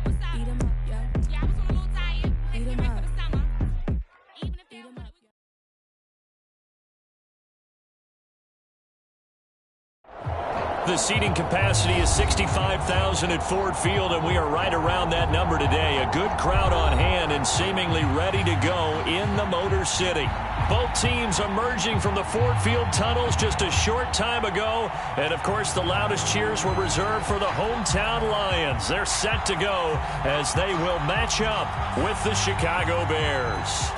Eat 'em up, yeah. Yeah, I was on a little diet. Eat 'em up. For the summer. Even if they don't up. The seating capacity is 65,000 at Ford Field, and we are right around that number today. A good crowd on hand and seemingly ready to go in the Motor City. Both teams emerging from the Ford Field tunnels just a short time ago. And, of course, the loudest cheers were reserved for the hometown Lions. They're set to go as they will match up with the Chicago Bears.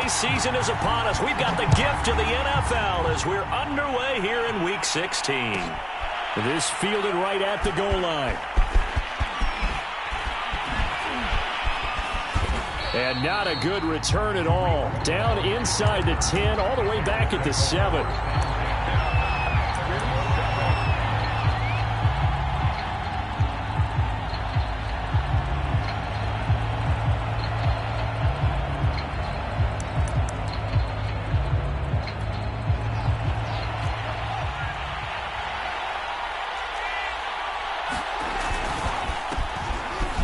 Season is upon us. We've got the gift of the NFL as we're underway here in Week 16. This fielded right at the goal line. And not a good return at all. Down inside the 10, all the way back at the 7.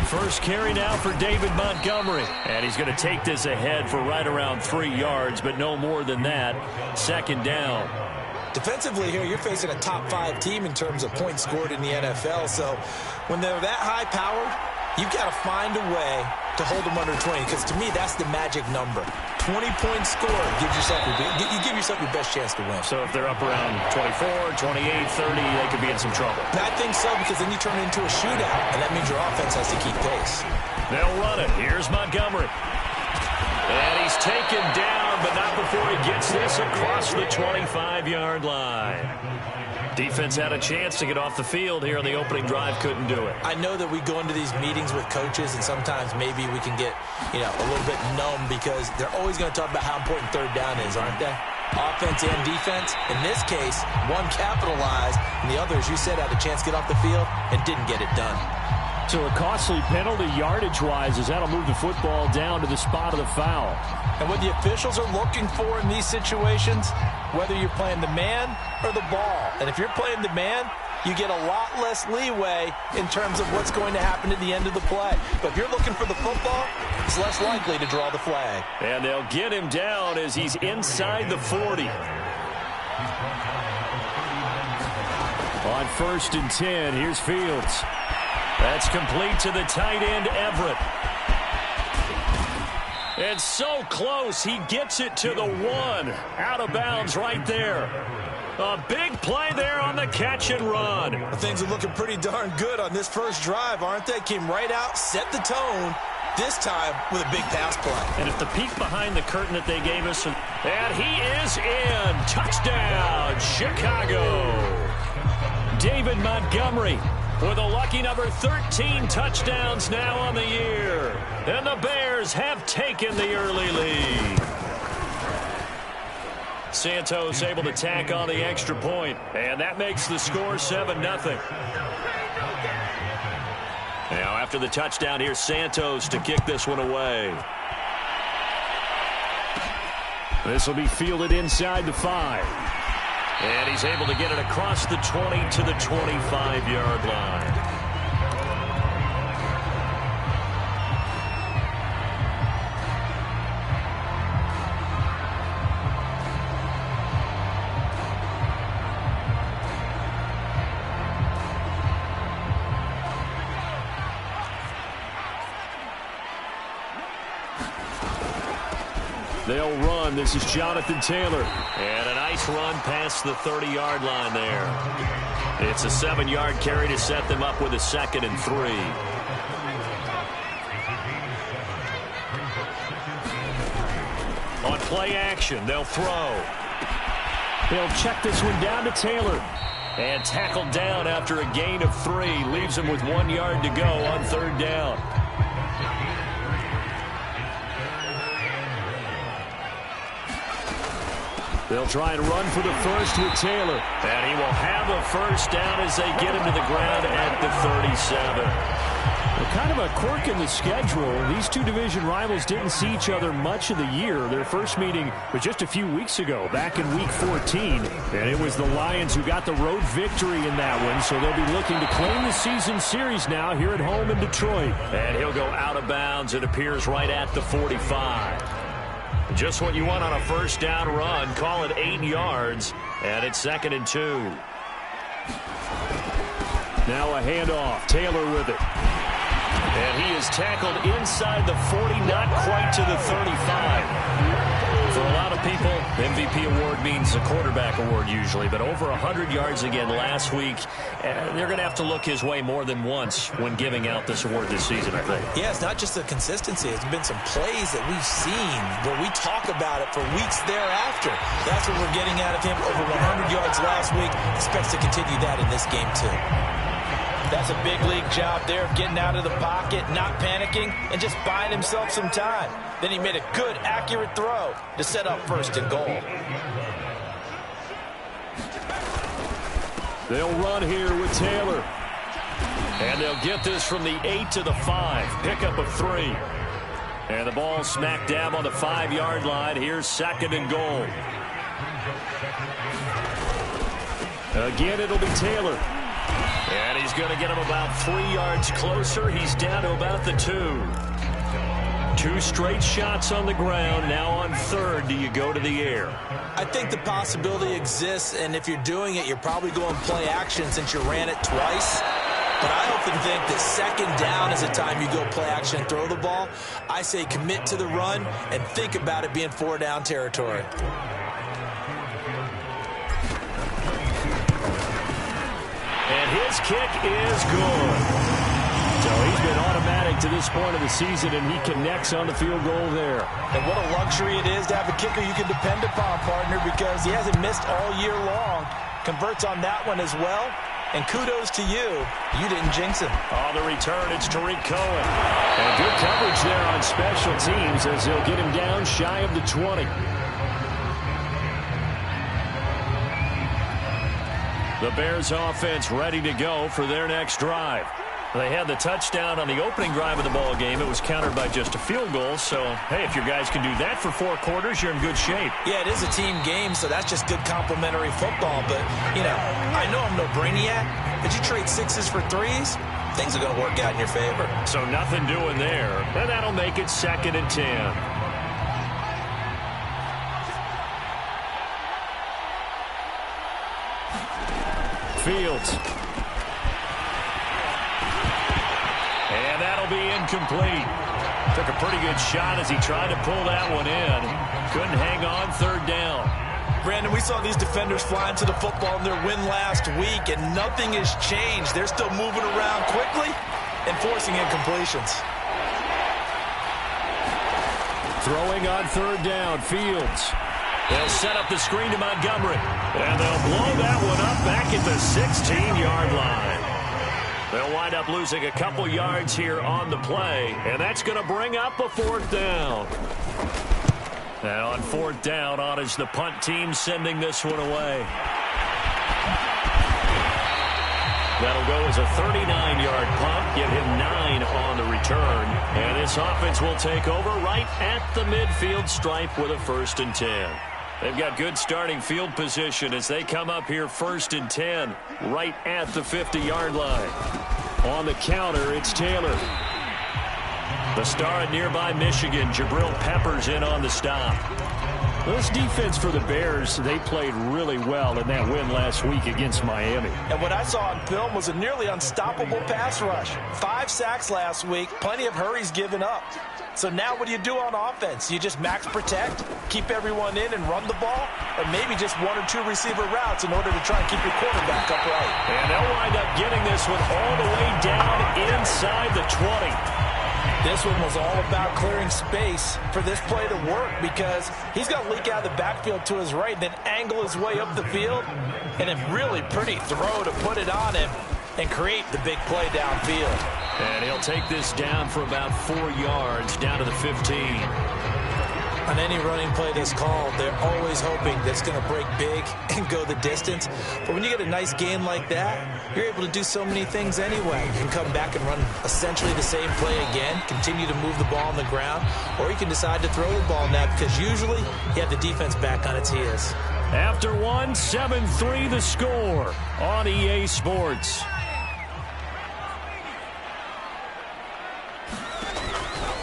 First carry now for David Montgomery. And he's going to take this ahead for right around 3 yards, but no more than that. Second down. Defensively here, you're facing a top 5 team in terms of points scored in the NFL. So when they're that high-powered, you've got to find a way to hold them under 20. Because to me, that's the magic number. 20 points scored gives yourself you give yourself your best chance to win. So if they're up around 24, 28, 30, they could be in some trouble. I think so, because then you turn it into a shootout, and that means your offense has to keep pace. They'll run it. Here's Montgomery. And he's taken down, but not before he gets this across the 25-yard line. Defense had a chance to get off the field here on the opening drive, couldn't do it. I know that we go into these meetings with coaches, and sometimes maybe we can get, a little bit numb because they're always going to talk about how important third down is, aren't they? Offense and defense. In this case, one capitalized, and the other, as you said, had a chance to get off the field and didn't get it done. So a costly penalty yardage-wise as that'll move the football down to the spot of the foul. And what the officials are looking for in these situations, whether you're playing the man or the ball. And if you're playing the man, you get a lot less leeway in terms of what's going to happen at the end of the play. But if you're looking for the football, it's less likely to draw the flag. And they'll get him down as he's inside the 40. On 1st and 10, here's Fields. That's complete to the tight end, Everett. And so close, he gets it to the 1. Out of bounds right there. A big play there on the catch and run. Things are looking pretty darn good on this first drive, aren't they? Came right out, set the tone, this time with a big pass play. And if the peek behind the curtain that they gave us, and he is in. Touchdown, Chicago. David Montgomery with a lucky number 13 touchdowns now on the year. And the Bears have taken the early lead. Santos able to tack on the extra point. And that makes the score 7-0. Now after the touchdown, here's Santos to kick this one away. This will be fielded inside the 5. And he's able to get it across the 20 to the 25-yard line. They'll run. This is Jonathan Taylor. And a nice run past the 30-yard line there. It's a 7-yard carry to set them up with a 2nd and 3. On play action, they'll throw. They'll check this one down to Taylor. And tackled down after a gain of 3. Leaves him with 1 yard to go on 3rd down. They'll try and run for the first with Taylor. And he will have a first down as they get him to the ground at the 37. Well, kind of a quirk in the schedule. These two division rivals didn't see each other much of the year. Their first meeting was just a few weeks ago, back in Week 14. And it was the Lions who got the road victory in that one, so they'll be looking to claim the season series now here at home in Detroit. And he'll go out of bounds. It appears right at the 45. Just what you want on a first down run. Call it 8 yards, and it's 2nd and 2. Now a handoff. Taylor with it. And he is tackled inside the 40, not quite to the 35. For a lot of people, the MVP award means a quarterback award usually, but over 100 yards again last week. They're going to have to look his way more than once when giving out this award this season, I think. Yeah, it's not just the consistency. It's been some plays that we've seen where we talk about it for weeks thereafter. That's what we're getting out of him. Over 100 yards last week. Expects to continue that in this game, too. That's a big league job there of getting out of the pocket, not panicking, and just buying himself some time. Then he made a good, accurate throw to set up 1st and goal. They'll run here with Taylor. And they'll get this from the 8 to the 5. Pickup of 3. And the ball smack dab on the 5-yard line. Here's 2nd and goal. Again, it'll be Taylor. And he's going to get him about 3 yards closer. He's down to about the 2. 2 straight shots on the ground. Now on 3rd, do you go to the air? I think the possibility exists, and if you're doing it, you're probably going play action since you ran it twice. But I often think that 2nd down is the time you go play action and throw the ball. I say commit to the run and think about it being 4-down territory. And his kick is good. So he's been automatic to this point of the season, and he connects on the field goal there. And what a luxury it is to have a kicker you can depend upon, partner, because he hasn't missed all year long. Converts on that one as well. And kudos to you. You didn't jinx him. On the return, it's Tariq Cohen. And good coverage there on special teams as he'll get him down shy of the 20. The Bears offense ready to go for their next drive. They had the touchdown on the opening drive of the ball game. It was countered by just a field goal. So, hey, if your guys can do that for 4 quarters, you're in good shape. Yeah, it is a team game, so that's just good complimentary football. But, you know, I know I'm no brainiac, but you trade 6s for 3s, things are going to work out in your favor. So nothing doing there. And that'll make it 2nd and 10. Fields. And that'll be incomplete. Took a pretty good shot as he tried to pull that one in. Couldn't hang on 3rd down. Brandon, we saw these defenders flying to the football in their win last week, and nothing has changed. They're still moving around quickly and forcing incompletions. Throwing on 3rd down, Fields. They'll set up the screen to Montgomery. And they'll blow that one up back at the 16-yard line. They'll wind up losing a couple yards here on the play. And that's going to bring up a 4th down. Now on 4th down, on is the punt team sending this one away. That'll go as a 39-yard punt. Give him 9 on the return. And this offense will take over right at the midfield stripe with a 1st and 10. They've got good starting field position as they come up here 1st and 10 right at the 50-yard line. On the counter, it's Taylor. The star at nearby Michigan, Jabril Peppers, in on the stop. This defense for the Bears, they played really well in that win last week against Miami. And what I saw on film was a nearly unstoppable pass rush. 5 sacks last week, plenty of hurries given up. So now what do you do on offense? You just max protect, keep everyone in and run the ball, or maybe just 1 or 2 receiver routes in order to try and keep your quarterback upright. And they'll wind up getting this one all the way down inside the 20. This one was all about clearing space for this play to work because he's going to leak out of the backfield to his right, then angle his way up the field, and a really pretty throw to put it on him and create the big play downfield. And he'll take this down for about 4 yards, down to the 15. On any running play that's called, they're always hoping that it's going to break big and go the distance. But when you get a nice gain like that, you're able to do so many things anyway. You can come back and run essentially the same play again, continue to move the ball on the ground, or you can decide to throw the ball now because usually you have the defense back on its heels. After 7-3 the score on EA Sports.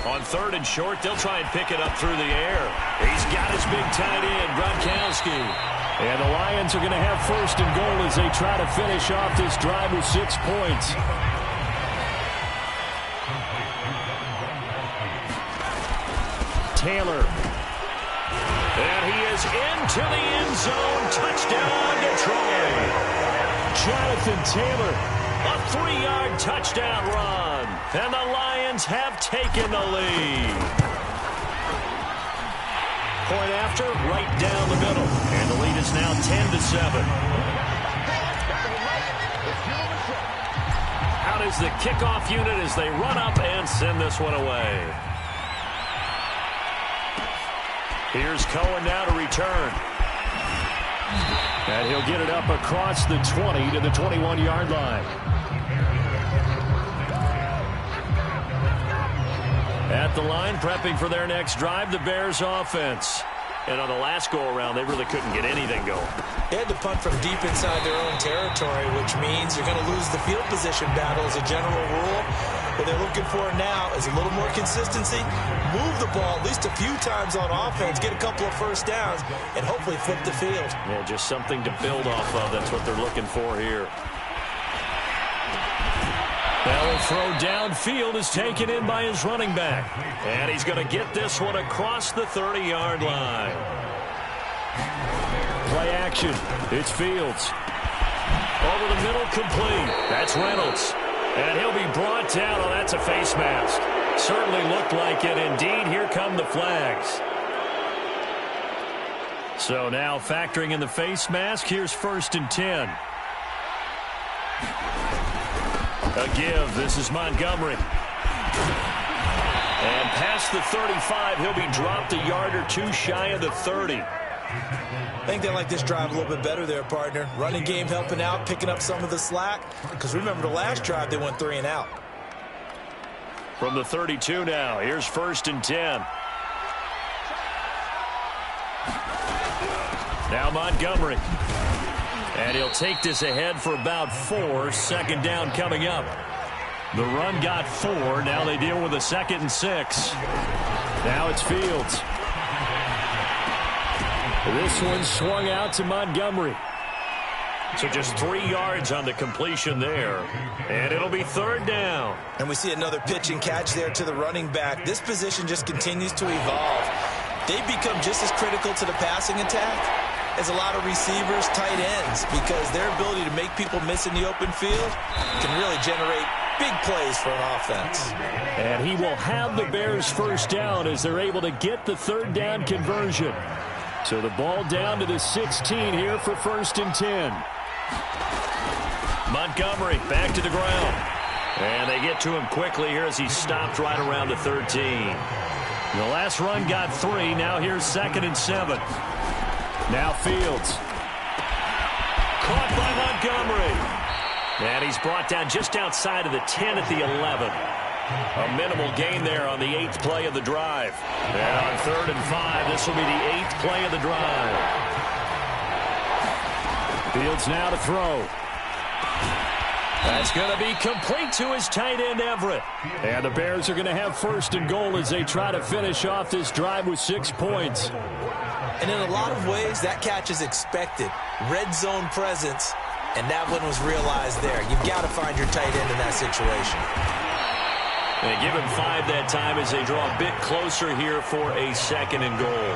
On 3rd and short, they'll try and pick it up through the air. He's got his big tight end, Gronkowski. And the Lions are going to have 1st and goal as they try to finish off this drive with 6 points. Taylor. And he is into the end zone. Touchdown, Detroit. Jonathan Taylor, a 3-yard touchdown run. And the Lions have taken the lead. Point after, right down the middle. And the lead is now 10-7. Out is the kickoff unit as they run up and send this one away. Here's Cohen now to return. And he'll get it up across the 20 to the 21-yard line. At the line, prepping for their next drive, the Bears offense. And on the last go-around, they really couldn't get anything going. They had to punt from deep inside their own territory, which means you're going to lose the field position battle as a general rule. What they're looking for now is a little more consistency, move the ball at least a few times on offense, get a couple of first downs, and hopefully flip the field. Yeah, just something to build off of. That's what they're looking for here. Now a throw downfield is taken in by his running back. And he's going to get this one across the 30-yard line. Play action. It's Fields. Over the middle, complete. That's Reynolds. And he'll be brought down. Oh, that's a face mask. Certainly looked like it. Indeed, here come the flags. So now factoring in the face mask, here's 1st and 10. A give. This is Montgomery. And past the 35, he'll be dropped a yard or two shy of the 30. I think they like this drive a little bit better there, partner. Running game helping out, picking up some of the slack. Because remember the last drive, they went 3 and out. From the 32 now, here's 1st and 10. Now Montgomery. And he'll take this ahead for about 4. 2nd down coming up. The run got 4. Now they deal with a 2nd and 6. Now it's Fields. This one swung out to Montgomery. So just 3 yards on the completion there. And it'll be 3rd down. And we see another pitch and catch there to the running back. This position just continues to evolve. They become just as critical to the passing attack as a lot of receivers, tight ends, because their ability to make people miss in the open field can really generate big plays for an offense. And he will have the Bears 1st down as they're able to get the 3rd down conversion. So the ball down to the 16 here for 1st and 10. Montgomery back to the ground. And they get to him quickly here as he stopped right around the 13. The last run got 3. Now here's 2nd and 7. Now Fields. Caught by Montgomery. And he's brought down just outside of the 10 at the 11. A minimal gain there on the 8th play of the drive. And on 3rd and 5, this will be the 8th play of the drive. Fields now to throw. That's going to be complete to his tight end, Everett. And the Bears are going to have 1st and goal as they try to finish off this drive with 6 points. And in a lot of ways, that catch is expected. Red zone presence, and that one was realized there. You've got to find your tight end in that situation. They give him 5 that time as they draw a bit closer here for a 2nd and goal.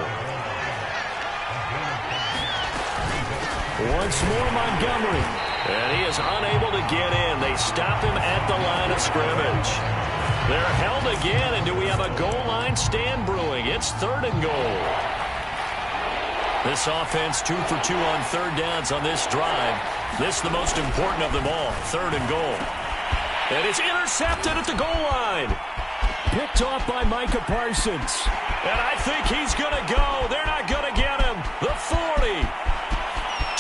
Once more, Montgomery. And he is unable to get in. They stop him at the line of scrimmage. They're held again, and do we have a goal line stand brewing? It's 3rd and goal. This offense 2 for 2 on 3rd downs on this drive. This is the most important of them all, 3rd and goal. And it's intercepted at the goal line. Picked off by Micah Parsons. And I think he's going to go. They're not going to get him. The 40.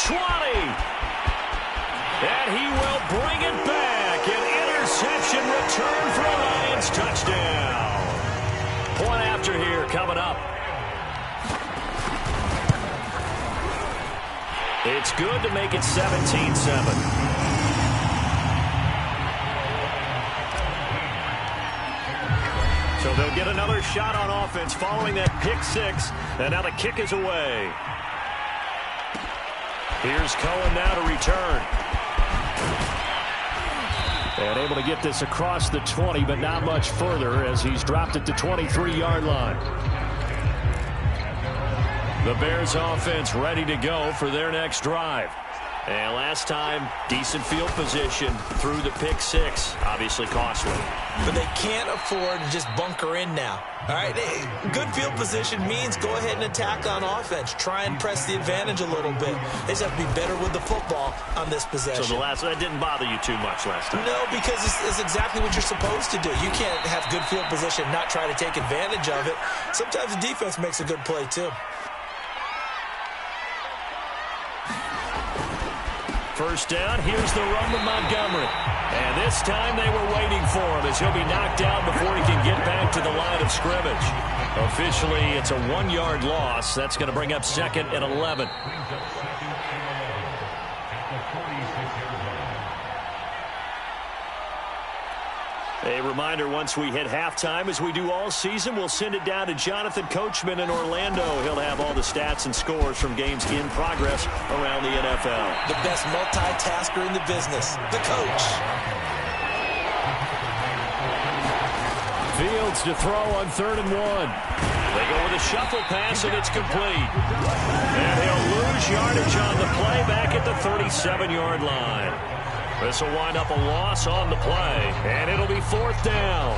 20. And he will bring it back. An interception return for a Lions touchdown. Point after here coming up. It's good to make it 17-7. So they'll get another shot on offense following that pick six. And now the kick is away. Here's Cohen now to return. And able to get this across the 20, but not much further as he's dropped at the 23-yard line. The Bears offense ready to go for their next drive. And last time, decent field position through the pick six. Obviously costly. But they can't afford to just bunker in now. All right, good field position means go ahead and attack on offense. Try and press the advantage a little bit. They just have to be better with the football on this possession. So that didn't bother you too much last time? No, because it's exactly what you're supposed to do. You can't have good field position and not try to take advantage of it. Sometimes the defense makes a good play, too. First down, here's the run with Montgomery. And this time they were waiting for him as he'll be knocked down before he can get back to the line of scrimmage. Officially, it's a 1-yard loss. That's going to bring up 2nd and 11. A reminder, once we hit halftime, as we do all season, we'll send it down to Jonathan Coachman in Orlando. He'll have all the stats and scores from games in progress around the NFL. The best multitasker in the business, the coach. Fields to throw on 3rd and 1. They go with a shuffle pass, and it's complete. And he'll lose yardage on the play back at the 37-yard line. This will wind up a loss on the play, and it'll be 4th down.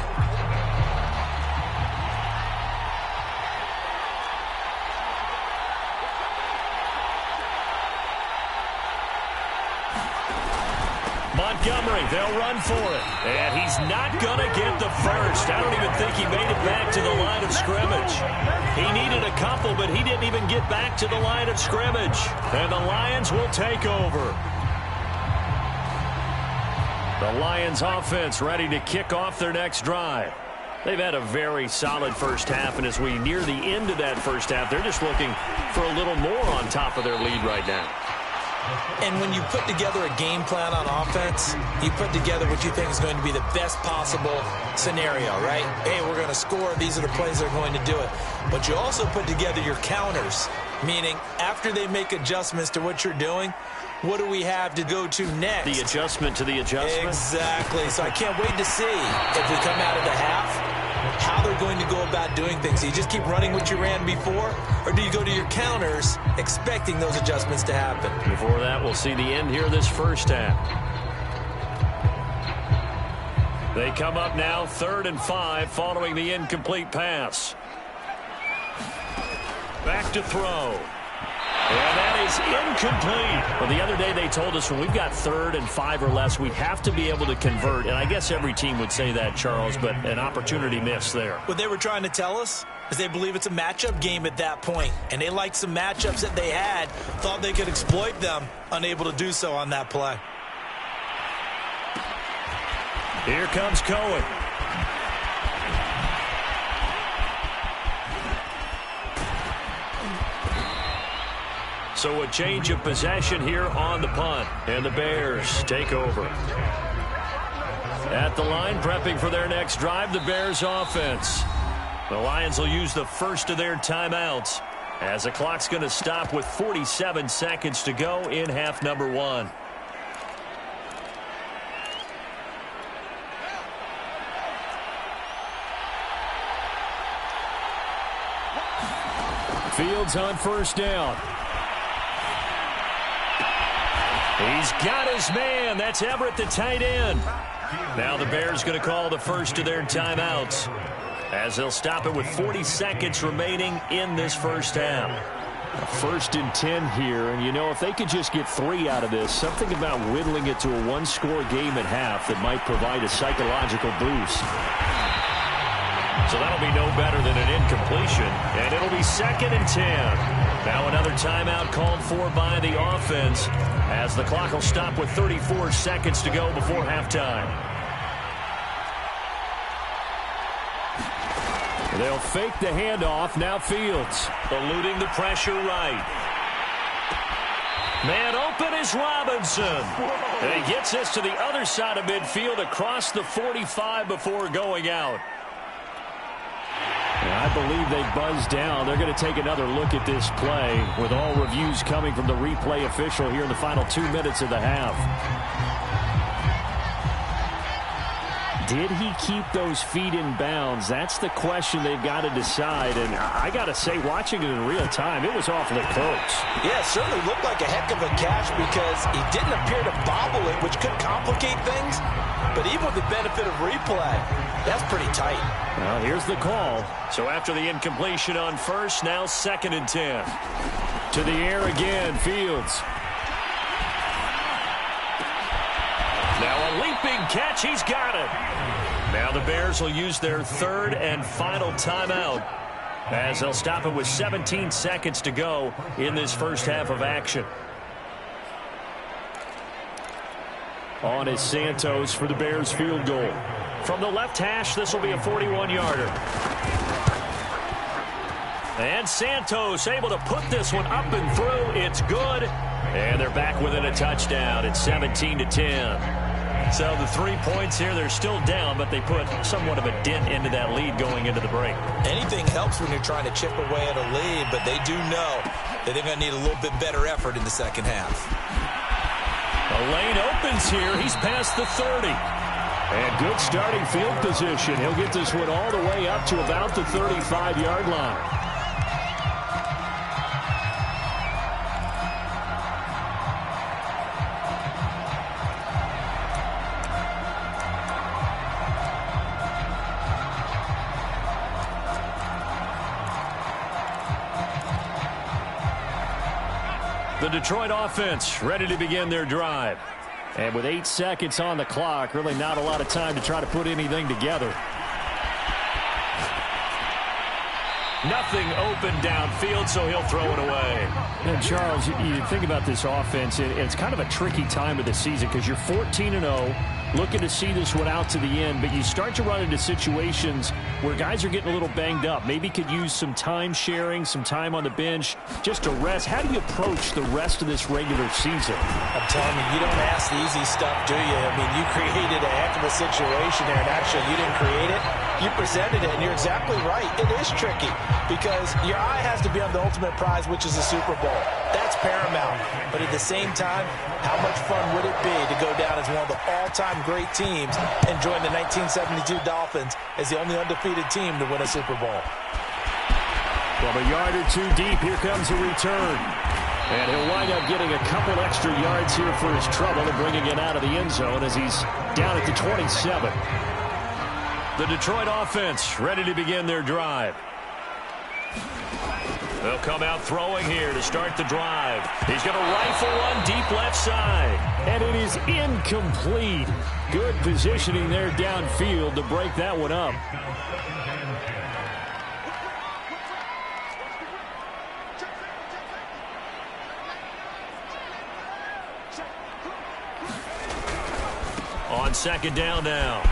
Montgomery, they'll run for it. And he's not going to get the first. I don't even think he made it back to the line of scrimmage. He needed a couple, but he didn't even get back to the line of scrimmage. And the Lions will take over. The Lions offense ready to kick off their next drive. They've had a very solid first half, and as we near the end of that first half, they're just looking for a little more on top of their lead right now. And when you put together a game plan on offense, you put together what you think is going to be the best possible scenario, right? Hey, we're going to score. These are the plays that are going to do it. But you also put together your counters, meaning after they make adjustments to what you're doing, what do we have to go to next? The adjustment to the adjustment? Exactly. So I can't wait to see if we come out of the half, how they're going to go about doing things. Do you just keep running what you ran before, or do you go to your counters expecting those adjustments to happen? Before that, we'll see the end here this first half. They come up now 3rd and 5 following the incomplete pass. Back to throw. And that is incomplete. Well, the other day they told us when we've got 3rd and 5 or less, we have to be able to convert. And I guess every team would say that, Charles, but an opportunity missed there. What they were trying to tell us is they believe it's a matchup game at that point. And they liked some matchups that they had, thought they could exploit them, unable to do so on that play. Here comes Cohen. So a change of possession here on the punt. And the Bears take over. At the line, prepping for their next drive, the Bears offense. The Lions will use the first of their timeouts as the clock's going to stop with 47 seconds to go in half number 1. Fields on first down. He's got his man. That's Everett, the tight end. Now the Bears going to call the first of their timeouts as they'll stop it with 40 seconds remaining in this first half. 1st and 10 here, and you know, if they could just get 3 out of this, something about whittling it to a 1-score game at half that might provide a psychological boost. So that'll be no better than an incompletion. And it'll be 2nd and 10. Now another timeout called for by the offense as the clock will stop with 34 seconds to go before halftime. They'll fake the handoff. Now Fields eluding the pressure right. Man open is Robinson. And he gets this to the other side of midfield across the 45 before going out. And I believe they buzzed down. They're going to take another look at this play with all reviews coming from the replay official here in the final 2 minutes of the half. Did he keep those feet in bounds? That's the question they've got to decide. And I got to say, watching it in real time, it was awfully close. Yeah, it certainly looked like a heck of a catch because he didn't appear to bobble it, which could complicate things. But even with the benefit of replay, that's pretty tight. Well, here's the call. So after the incompletion on first, now 2nd and 10. To the air again, Fields. Now a leaping catch. He's got it. Now the Bears will use their 3rd and final timeout as they'll stop it with 17 seconds to go in this first half of action. On is Santos for the Bears field goal. From the left hash, this will be a 41-yarder. And Santos able to put this one up and through. It's good. And they're back within a touchdown. It's 17-10. So the 3 points here, they're still down, but they put somewhat of a dent into that lead going into the break. Anything helps when you're trying to chip away at a lead, but they do know that they're going to need a little bit better effort in the second half. A lane opens here. He's past the 30. And good starting field position. He'll get this one all the way up to about the 35-yard line. The Detroit offense ready to begin their drive. And with 8 seconds on the clock, really not a lot of time to try to put anything together. Nothing open downfield, so he'll throw it away. And Charles, you think about this offense, it's kind of a tricky time of the season because you're 14-0, looking to see this one out to the end, but you start to run into situations where guys are getting a little banged up. Maybe could use some time sharing, some time on the bench, just to rest. How do you approach the rest of this regular season? I'm telling you, you don't ask the easy stuff, do you? I mean, you created a heck of a situation there, and actually you didn't create it. You presented it, and you're exactly right. It is tricky because your eye has to be on the ultimate prize, which is the Super Bowl. That's paramount. But at the same time, how much fun would it be to go down as one of the all-time great teams and join the 1972 Dolphins as the only undefeated team to win a Super Bowl? From a yard or two deep, here comes a return. And he'll wind up getting a couple extra yards here for his trouble and bringing it out of the end zone as he's down at the 27. The Detroit offense ready to begin their drive. They'll come out throwing here to start the drive. He's going to rifle one deep left side. And it is incomplete. Good positioning there downfield to break that one up. On second down now.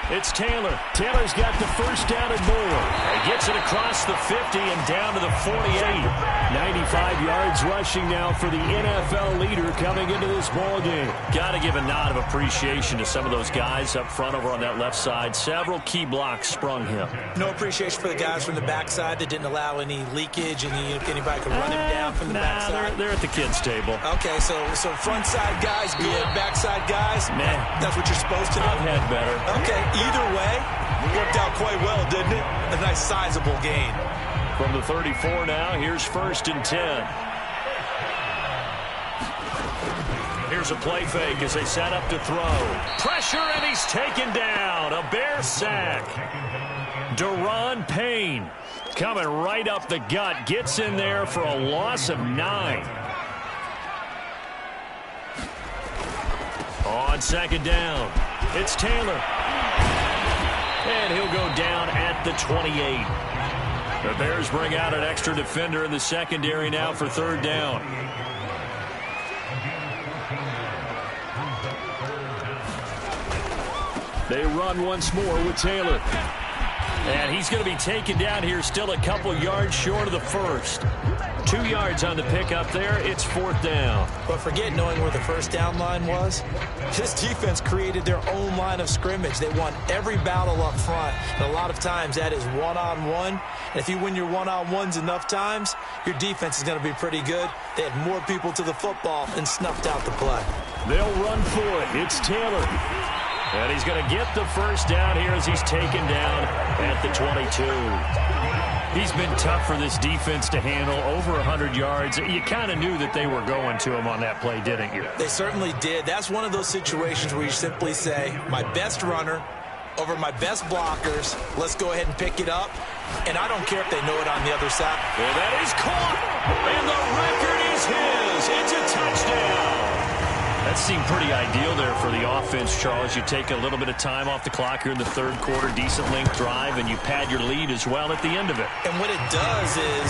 It's Taylor. Taylor's got the first down and more. He gets it across the 50 and down to the 48. 95 yards rushing now for the NFL leader coming into this ball game. Got to give a nod of appreciation to some of those guys up front over on that left side. Several key blocks sprung him. No appreciation for the guys from the backside that didn't allow any leakage and anybody could run him down from the backside. They're at the kids' table. Okay, so front side guys good, backside guys, man, that's what you're supposed to do. I've had better. Okay, either way, worked out quite well, didn't it? A nice sizable gain. From the 34 now, here's 1st and 10. Here's a play fake as they set up to throw. Pressure, and he's taken down. A Bear sack. Deron Payne coming right up the gut. Gets in there for a loss of 9. On second down, it's Taylor. And he'll go down at the 28. The Bears bring out an extra defender in the secondary now for third down. They run once more with Taylor. And he's going to be taken down here, still a couple yards short of the first. 2 yards on the pickup there. It's fourth down. But forget knowing where the first down line was. This defense created their own line of scrimmage. They won every battle up front. And a lot of times that is one-on-one. And if you win your one-on-ones enough times, your defense is going to be pretty good. They had more people to the football and snuffed out the play. They'll run for it. It's Taylor. And he's going to get the first down here as he's taken down at the 22. He's been tough for this defense to handle, over 100 yards. You kind of knew that they were going to him on that play, didn't you? They certainly did. That's one of those situations where you simply say, my best runner over my best blockers. Let's go ahead and pick it up. And I don't care if they know it on the other side. Well, that is caught. And the record is his. It's a touchdown. That seemed pretty ideal there for the offense, Charles. You take a little bit of time off the clock here in the third quarter, decent length drive, and you pad your lead as well at the end of it. And what it does is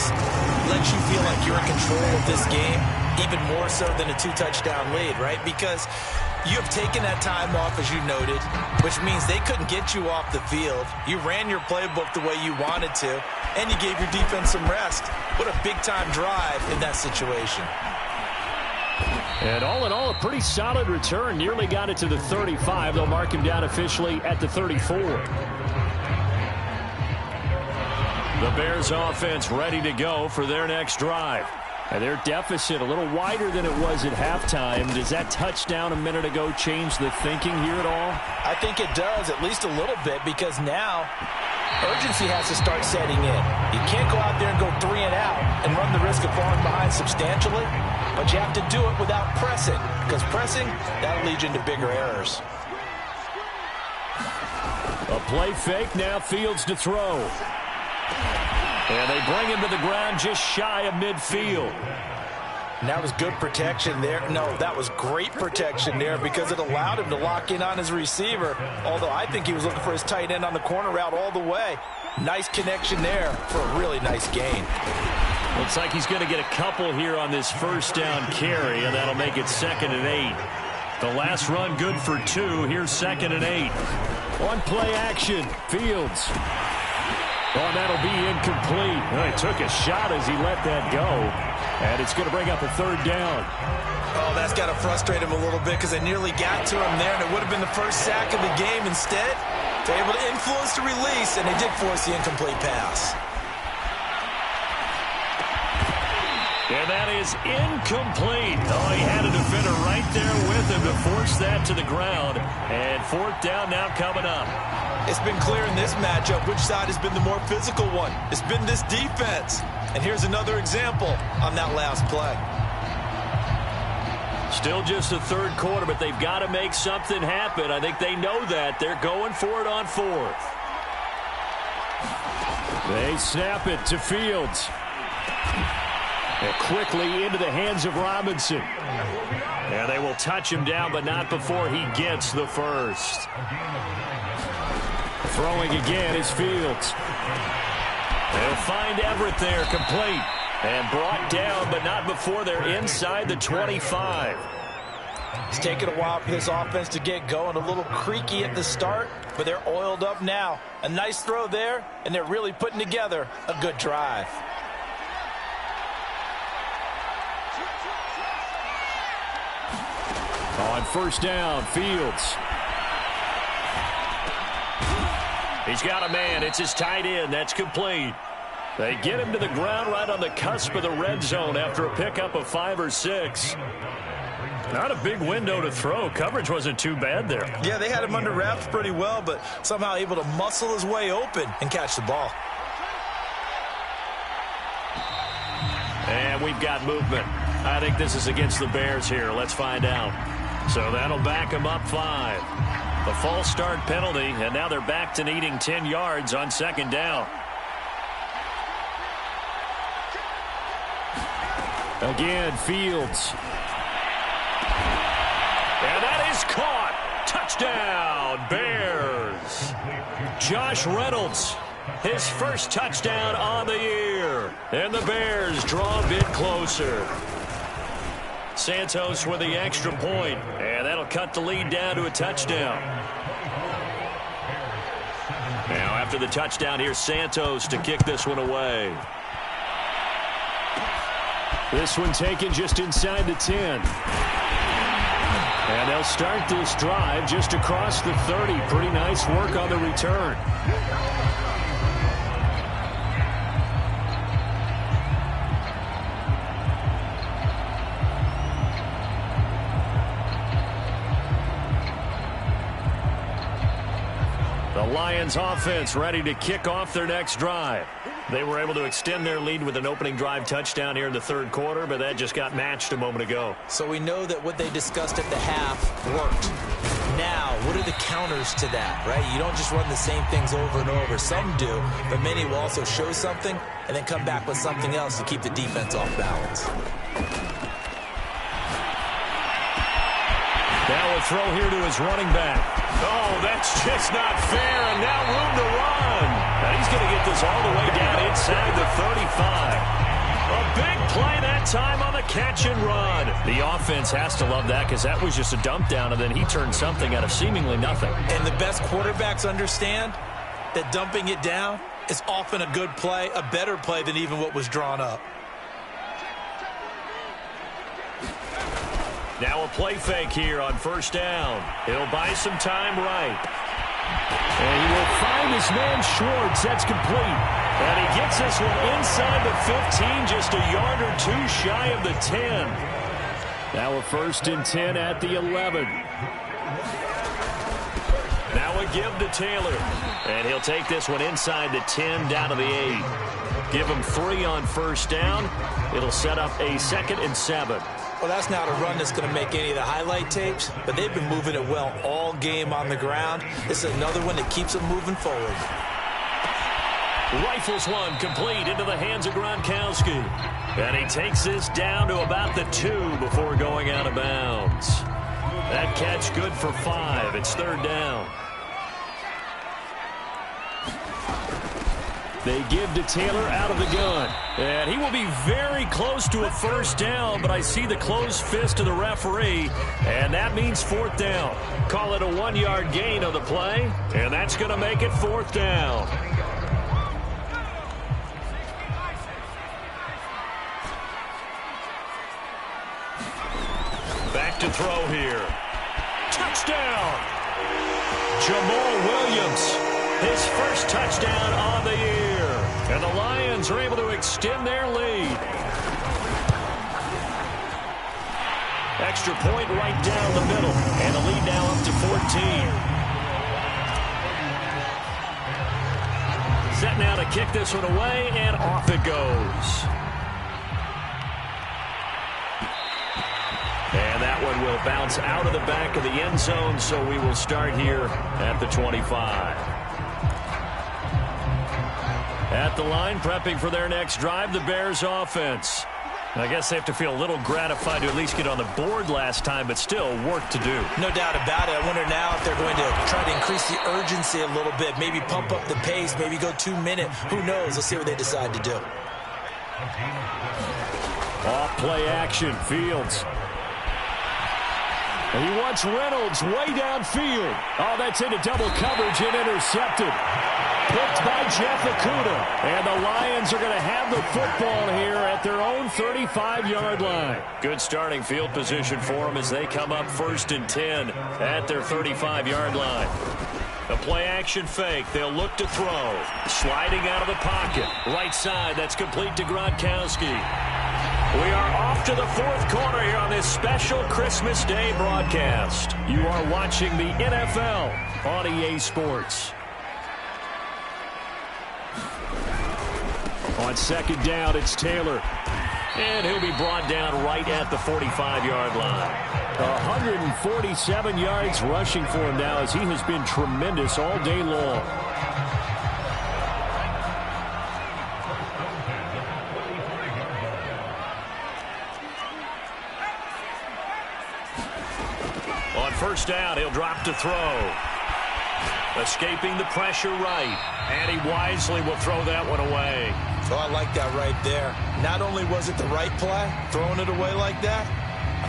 let you feel like you're in control of this game, even more so than a 2-touchdown lead, right? Because you have taken that time off, as you noted, which means they couldn't get you off the field. You ran your playbook the way you wanted to, and you gave your defense some rest. What a big-time drive in that situation. And all in all, a pretty solid return. Nearly got it to the 35. They'll mark him down officially at the 34. The Bears offense ready to go for their next drive. And their deficit a little wider than it was at halftime. Does that touchdown a minute ago change the thinking here at all? I think it does, at least a little bit, because now urgency has to start setting in. You can't go out there and go 3 and out and run the risk of falling behind substantially, but you have to do it without pressing, because pressing, that'll lead you into bigger errors. A play fake, now Fields to throw. And they bring him to the ground just shy of midfield. And that was good protection there. No, that was great protection there because it allowed him to lock in on his receiver, although I think he was looking for his tight end on the corner route all the way. Nice connection there for a really nice gain. Looks like he's going to get a couple here on this first down carry, and that'll make it 2nd and 8. The last run good for 2. Here's 2nd and 8. On play action, Fields. Oh, that'll be incomplete. Well, he took a shot as he let that go. And it's going to bring up a 3rd down. Oh, that's got to frustrate him a little bit because they nearly got to him there, and it would have been the first sack of the game. Instead, they're able to influence the release, and they did force the incomplete pass. And that is incomplete. Oh, he had a defender right there with him to force that to the ground. And 4th down now coming up. It's been clear in this matchup which side has been the more physical one. It's been this defense. And here's another example on that last play. Still just the third quarter, but they've got to make something happen. I think they know that. They're going for it on 4th. They snap it to Fields. And quickly into the hands of Robinson. And they will touch him down, but not before he gets the first. Throwing again is Fields. They'll find Everett there, complete. And brought down, but not before they're inside the 25. It's taken a while for this offense to get going. A little creaky at the start, but they're oiled up now. A nice throw there, and they're really putting together a good drive. On first down, Fields. He's got a man. It's his tight end. That's complete. They get him to the ground right on the cusp of the red zone after a pickup of 5 or 6. Not a big window to throw. Coverage wasn't too bad there. Yeah, they had him under wraps pretty well, but somehow able to muscle his way open and catch the ball. And we've got movement. I think this is against the Bears here. Let's find out. So that'll back them up 5. The false start penalty, and now they're back to needing 10 yards on 2nd down. Again, Fields. And that is caught. Touchdown, Bears. Josh Reynolds. His first touchdown on the year. And the Bears draw a bit closer. Santos with the extra point. And that'll cut the lead down to a touchdown. Now after the touchdown, here's Santos to kick this one away. This one taken just inside the 10. And they'll start this drive just across the 30. Pretty nice work on the return. The Lions offense ready to kick off their next drive. They were able to extend their lead with an opening drive touchdown here in the third quarter, but that just got matched a moment ago. So we know that what they discussed at the half worked. Now, what are the counters to that, right? You don't just run the same things over and over. Some do, but many will also show something and then come back with something else to keep the defense off balance. Now a throw here to his running back. Oh, that's just not fair, and now room to run. Now he's going to get this all the way down inside the 35. A big play that time on the catch and run. The offense has to love that because that was just a dump down, and then he turned something out of seemingly nothing. And the best quarterbacks understand that dumping it down is often a good play, a better play than even what was drawn up. Now a play fake here on first down. He'll buy some time right. And he will find his man Schwartz. That's complete. And he gets this one inside the 15, just a yard or two shy of the 10. Now a 1st and 10 at the 11. Now a give to Taylor. And he'll take this one inside the 10 down to the 8. Give him 3 on first down. It'll set up a 2nd and 7. Well, that's not a run that's going to make any of the highlight tapes, but they've been moving it well all game on the ground. This is another one that keeps them moving forward. Rifles one complete into the hands of Gronkowski. And he takes this down to about the 2 before going out of bounds. That catch good for 5. It's 3rd down. They give to Taylor out of the gun. And he will be very close to a 1st down, but I see the closed fist of the referee, and that means 4th down. Call it a 1-yard gain on the play, and that's going to make it 4th down. Back to throw here. Touchdown! Jamal Williams, his first touchdown on the year. And the Lions are able to extend their lead. Extra point right down the middle. And the lead now up to 14. Set now to kick this one away, and off it goes. And that one will bounce out of the back of the end zone, so we will start here at the 25. At the line, prepping for their next drive, the Bears offense. I guess they have to feel a little gratified to at least get on the board last time, but still work to do. No doubt about it. I wonder now if they're going to try to increase the urgency a little bit, maybe pump up the pace, maybe go 2 minutes. Who knows? Let's see what they decide to do. Off play action, Fields. And he wants Reynolds way downfield. Oh, that's into double coverage and intercepted. Picked by Jeff Okudah. And the Lions are going to have the football here at their own 35-yard line. Good starting field position for them as they come up 1st and 10 at their 35-yard line. A play action fake. They'll look to throw. Sliding out of the pocket. Right side. That's complete to Gronkowski. We are off to the 4th quarter here on this special Christmas Day broadcast. You are watching the NFL on EA Sports. On 2nd down, it's Taylor. And he'll be brought down right at the 45-yard line. 147 yards rushing for him now as he has been tremendous all day long. On 1st down, he'll drop to throw. Escaping the pressure right. And he wisely will throw that one away. So I like that right there. Not only was it the right play, throwing it away like that,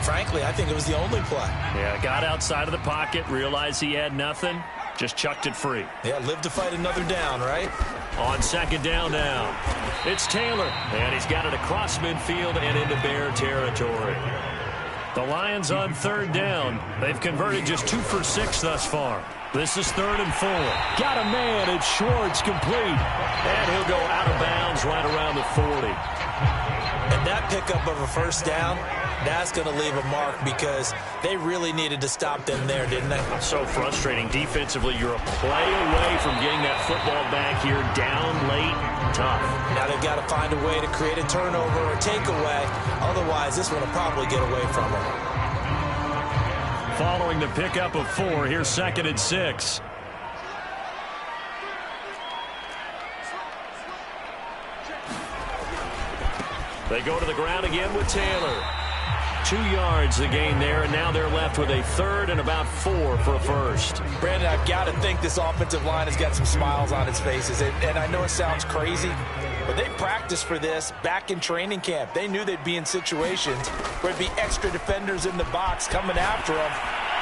frankly, I think it was the only play. Yeah, got outside of the pocket, realized he had nothing, just chucked it free. Yeah, live to fight another down, right? On second down now, it's Taylor, and he's got it across midfield and into Bear territory. The Lions on third down. They've converted just 2 for 6 thus far. This is 3rd and 4. Got a man. It's Schwartz, complete. And he'll go out of bounds right around the 40. And that pickup of a first down, that's going to leave a mark because they really needed to stop them there, didn't they? So frustrating. Defensively, you're a play away from getting that football back here down late. Tough. Now they've got to find a way to create a turnover or takeaway. Otherwise, this one will probably get away from them. Following the pickup of 4, here's 2nd and 6. They go to the ground again with Taylor. 2 yards the gain there, and now they're left with a 3rd and about 4 for a first. Brandon, I've got to think this offensive line has got some smiles on its faces. And I know it sounds crazy, but they practiced for this back in training camp. They knew they'd be in situations where there'd be extra defenders in the box coming after them,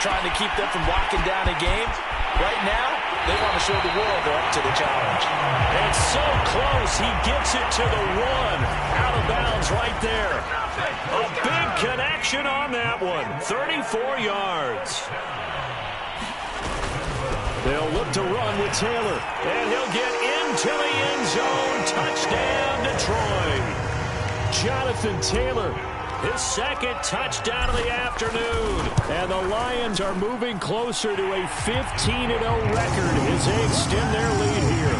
trying to keep them from locking down a game. Right now, they want to show the world they're up to the challenge. And so close, he gets it to the 1. Out of bounds right there. A big connection on that one. 34 yards. They'll look to run with Taylor. And he'll get into the end zone. Touchdown, Detroit. Jonathan Taylor, his 2nd touchdown of the afternoon. And the Lions are moving closer to a 15-0 record as they extend their lead here.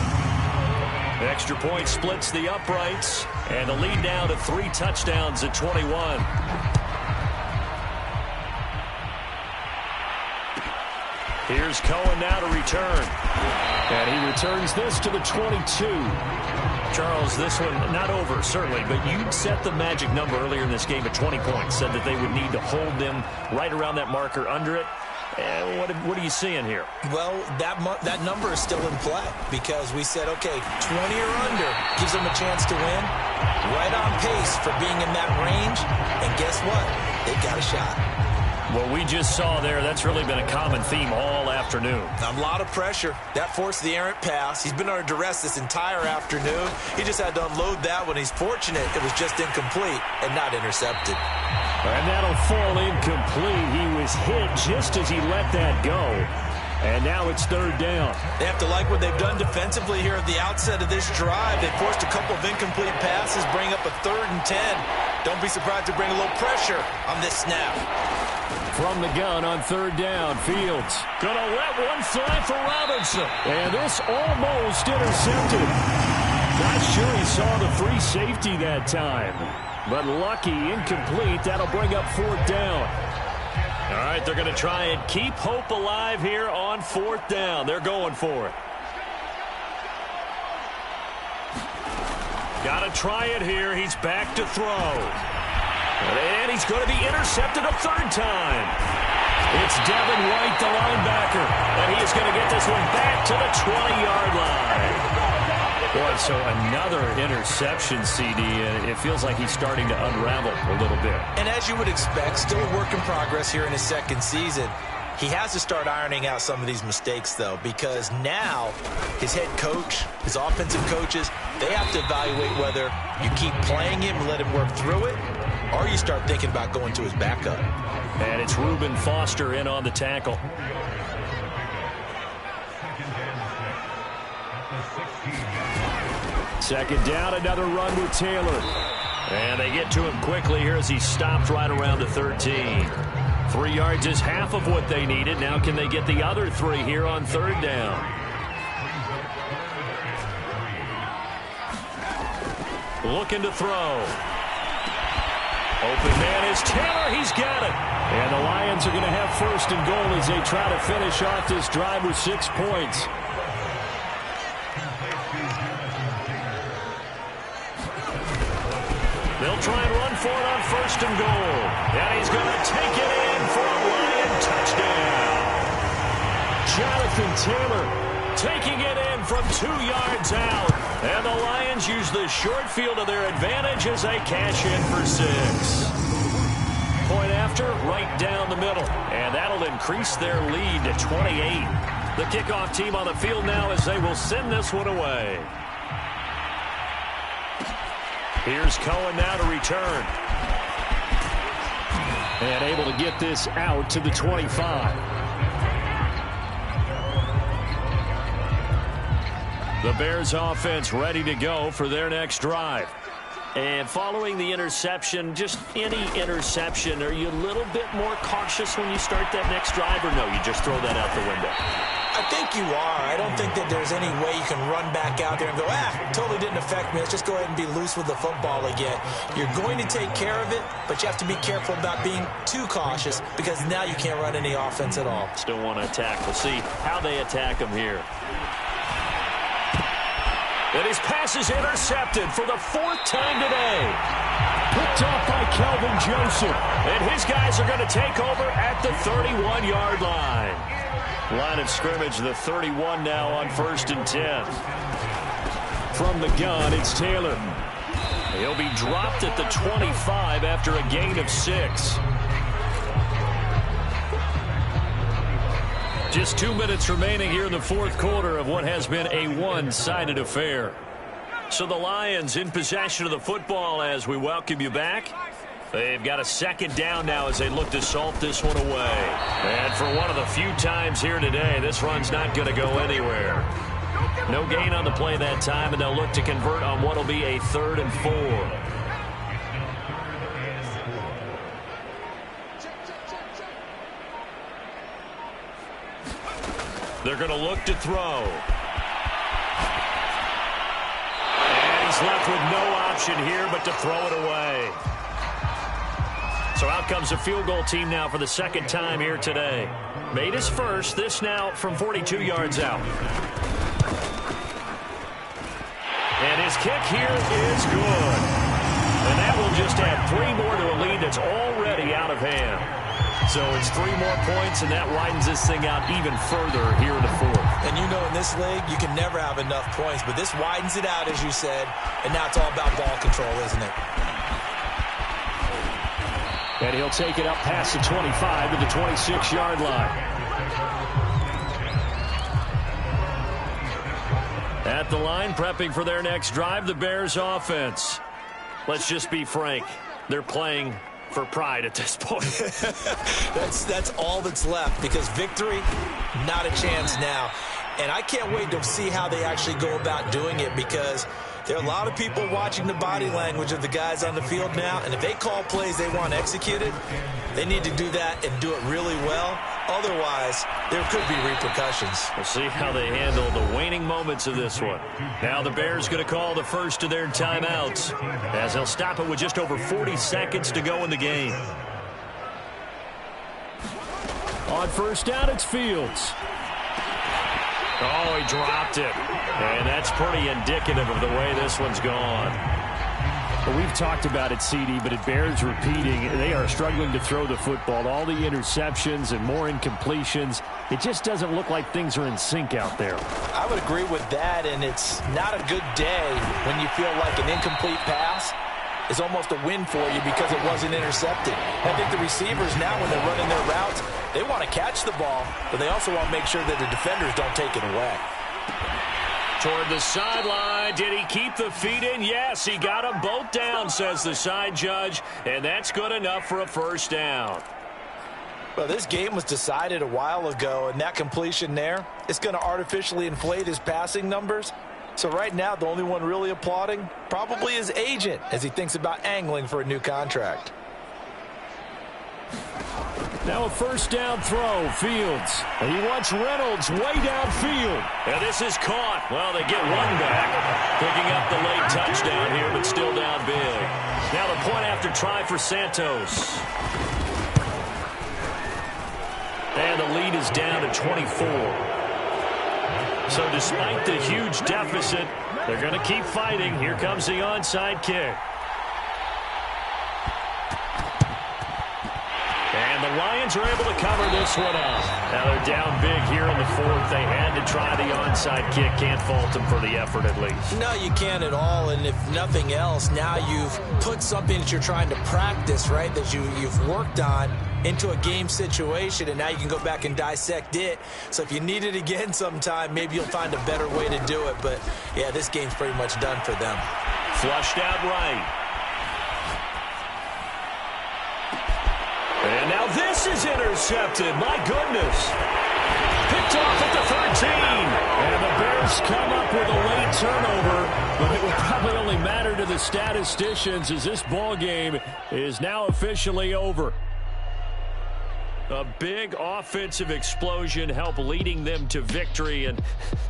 Extra point splits the uprights, and the lead now to 3 touchdowns at 21. Here's Cohen now to return. And he returns this to the 22. Charles, this one not over, certainly, but you set the magic number earlier in this game at 20 points, said that they would need to hold them right around that marker under it. What are you seeing here? Well, that number is still in play because we said, okay, 20 or under gives them a chance to win. Right on pace for being in that range. And guess what? They've got a shot. What we just saw there, that's really been a common theme all afternoon. A lot of pressure. That forced the errant pass. He's been under duress this entire afternoon. He just had to unload that one. He's fortunate it was just incomplete and not intercepted. And that'll fall incomplete. He was hit just as he let that go. And now it's 3rd down. They have to like what they've done defensively here at the outset of this drive. They forced a couple of incomplete passes, bring up a 3rd and 10. Don't be surprised to bring a little pressure on this snap. From the gun on 3rd down, Fields gonna let one fly for Robinson. And this almost intercepted. Not sure he saw the free safety that time. But lucky, incomplete. That'll bring up 4th down. All right, they're going to try and keep hope alive here on 4th down. They're going for it. Got to try it here. He's back to throw. And he's going to be intercepted a 3rd time. It's Devin White, the linebacker. And he is going to get this one back to the 20-yard line. Boy, so another interception, CD, and it feels like he's starting to unravel a little bit. And as you would expect, still a work in progress here in his 2nd season. He has to start ironing out some of these mistakes, though, because now his head coach, his offensive coaches, they have to evaluate whether you keep playing him and let him work through it, or you start thinking about going to his backup. And it's Reuben Foster in on the tackle. Second down, another run with Taylor. And they get to him quickly here as he stopped right around the 13. 3 yards is half of what they needed. Now can they get the other 3 here on 3rd down? Looking to throw. Open man is Taylor. He's got it. And the Lions are going to have 1st and goal as they try to finish off this drive with 6 points. They'll try and run for it on 1st and goal. And he's going to take it in for a Lion touchdown. Jonathan Taylor taking it in from 2 yards out. And the Lions use the short field to their advantage as they cash in for 6. Point after, right down the middle. And that'll increase their lead to 28. The kickoff team on the field now as they will send this one away. Here's Cohen now to return. And able to get this out to the 25. The Bears offense ready to go for their next drive. And following the interception, just any interception, are you a little bit more cautious when you start that next drive, or no, you just throw that out the window? I think you are. I don't think that there's any way you can run back out there and go, totally didn't affect me. Let's just go ahead and be loose with the football again. You're going to take care of it, but you have to be careful about being too cautious because now you can't run any offense at all. Still want to attack. We'll see how they attack them here. And his pass is intercepted for the 4th time today. Picked off by Kelvin Joseph. And his guys are going to take over at the 31-yard line. Line of scrimmage, the 31 now on 1st and 10. From the gun, it's Taylor. He'll be dropped at the 25 after a gain of 6. Just 2 minutes remaining here in the 4th quarter of what has been a one-sided affair. So the Lions in possession of the football as we welcome you back. They've got a 2nd down now as they look to salt this one away. And for one of the few times here today, this run's not going to go anywhere. No gain on the play that time, and they'll look to convert on what will be a 3rd and 4. They're going to look to throw. And he's left with no option here but to throw it away. So out comes the field goal team now for the 2nd time here today. Made his first, this now from 42 yards out. And his kick here is good. And that will just add 3 more to a lead that's already out of hand. So it's 3 more points, and that widens this thing out even further here in the 4th. And you know in this league, you can never have enough points, but this widens it out, as you said, and now it's all about ball control, isn't it? And he'll take it up past the 25 to the 26-yard line. At the line, prepping for their next drive, the Bears offense. Let's just be frank. They're playing for pride at this point. That's all that's left, because victory, not a chance now. And I can't wait to see how they actually go about doing it, because there are a lot of people watching the body language of the guys on the field now, and if they call plays they want executed, they need to do that and do it really well. Otherwise, there could be repercussions. We'll see how they handle the waning moments of this one. Now the Bears going to call the first of their timeouts as they'll stop it with just over 40 seconds to go in the game. On 1st down, it's Fields. Oh, he dropped it. And that's pretty indicative of the way this one's gone. Well, we've talked about it, CD, but it bears repeating. They are struggling to throw the football. All the interceptions and more incompletions. It just doesn't look like things are in sync out there. I would agree with that, and it's not a good day when you feel like an incomplete pass is almost a win for you because it wasn't intercepted. I think the receivers now, when they're running their routes, they want to catch the ball, but they also want to make sure that the defenders don't take it away. Toward the sideline. Did he keep the feet in? Yes, he got them both down, says the side judge, and that's good enough for a 1st down. Well, this game was decided a while ago, and that completion there is going to artificially inflate his passing numbers. So right now, the only one really applauding probably his agent as he thinks about angling for a new contract. Now a 1st down throw, Fields. He wants Reynolds way downfield. And this is caught. Well, they get one back. Picking up the late touchdown here, but still down big. Now the point after try for Santos. And the lead is down to 24. So despite the huge deficit, they're going to keep fighting. Here comes the onside kick. And the Lions Lions are able to cover this one up. Now they're down big here in the fourth. They had to try the onside kick. Can't fault them for the effort at least. No, you can't at all. And if nothing else, now you've put something that you're trying to practice, right, that you've worked on into a game situation, and now you can go back and dissect it. So if you need it again sometime, maybe you'll find a better way to do it. But, yeah, this game's pretty much done for them. Flushed out right. And now this is intercepted. My goodness. Picked off at the 13. And the Bears come up with a late turnover, but it will probably only matter to the statisticians as this ball game is now officially over. A big offensive explosion helped leading them to victory. And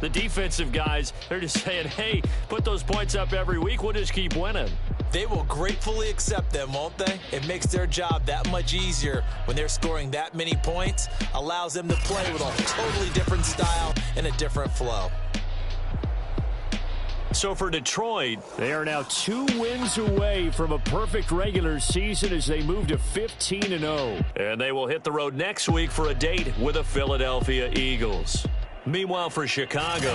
the defensive guys, they're just saying, hey, put those points up every week. We'll just keep winning. They will gratefully accept them, won't they? It makes their job that much easier when they're scoring that many points. Allows them to play with a totally different style and a different flow. So for Detroit, they are now 2 wins away from a perfect regular season as they move to 15-0. And they will hit the road next week for a date with the Philadelphia Eagles. Meanwhile, for Chicago,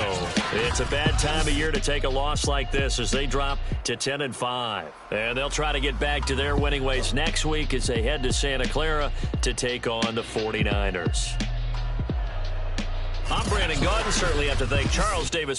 it's a bad time of year to take a loss like this as they drop to 10-5. And they'll try to get back to their winning ways next week as they head to Santa Clara to take on the 49ers. I'm Brandon Gaudin. Certainly have to thank Charles Davis